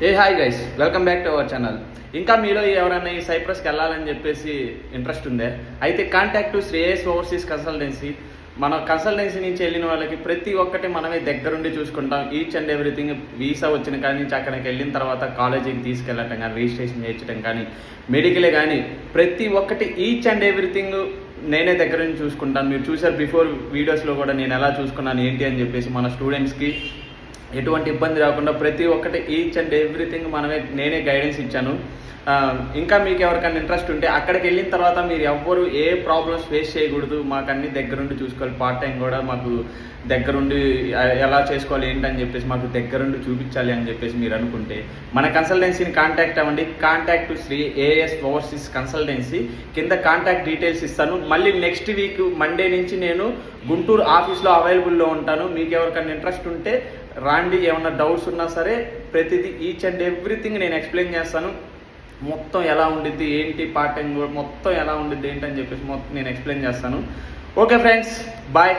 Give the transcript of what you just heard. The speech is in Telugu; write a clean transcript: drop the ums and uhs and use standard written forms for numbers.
Hi guys, welcome back to our channel. ఇంకా మీలో ఎవరైనా ఈ సైప్రస్కి వెళ్ళాలని చెప్పేసి ఇంట్రెస్ట్ ఉందే అయితే కాంటాక్ట్ శ్రేయస్ ఓవర్సీస్ కన్సల్టెన్సీ. మన కన్సల్టెన్సీ నుంచి వెళ్ళిన వాళ్ళకి ప్రతి ఒక్కటి మనమే దగ్గరుండి చూసుకుంటాం. ఈచ్ అండ్ ఎవ్రీథింగ్ వీసా వచ్చిన కాడి నుంచి అక్కడికి వెళ్ళిన తర్వాత కాలేజీకి తీసుకెళ్ళటం కానీ, రిజిస్ట్రేషన్ చేయించడం కానీ, మెడికలే కానీ ప్రతి ఒక్కటి ఈచ్ అండ్ ఎవ్రీథింగ్ నేనే దగ్గర నుంచి చూసుకుంటాను. మీరు చూసారు బిఫోర్ వీడియోస్లో కూడా నేను ఎలా చూసుకున్నాను ఏంటి అని చెప్పేసి. మన స్టూడెంట్స్కి ఎటువంటి ఇబ్బంది రాకుండా ప్రతి ఒక్కటి ఈచ్ అండ్ ఎవ్రీథింగ్ నేనే గైడెన్స్ ఇచ్చాను. ఇంకా మీకు ఎవరికైనా ఇంట్రెస్ట్ ఉంటే అక్కడికి వెళ్ళిన తర్వాత మీరు ఎవ్వరు ఏ ప్రాబ్లమ్స్ ఫేస్ చేయకూడదు, మాకు అన్ని దగ్గరుండి చూసుకోవాలి. పార్ట్ టైం కూడా మాకు దగ్గరుండి ఎలా చేసుకోవాలి ఏంటని చెప్పేసి మాకు దగ్గరుండి చూపించాలి అని చెప్పేసి మీరు అనుకుంటే మన కన్సల్టెన్సీని కాంటాక్ట్ అవ్వండి. Contact Sri AS overseas consultancy. కింద కాంటాక్ట్ డీటెయిల్స్ ఇస్తాను. మళ్ళీ నెక్స్ట్ వీక్ మండే నుంచి నేను గుంటూరు ఆఫీస్లో అవైలబుల్లో ఉంటాను. మీకు ఎవరికైనా ఇంట్రెస్ట్ ఉంటే రాండి. ఏమన్నా డౌట్స్ ఉన్నా సరే ప్రతిదీ ఈచ్ అండ్ ఎవ్రీథింగ్ నేను ఎక్స్ప్లెయిన్ చేస్తాను. మొత్తం ఎలా ఉండిద్ది ఏంటి, పార్ట్ టైం మొత్తం ఎలా ఉండిద్ది ఏంటి అని చెప్పేసి మొత్తం నేను ఎక్స్ప్లెయిన్ చేస్తాను. Okay friends, bye.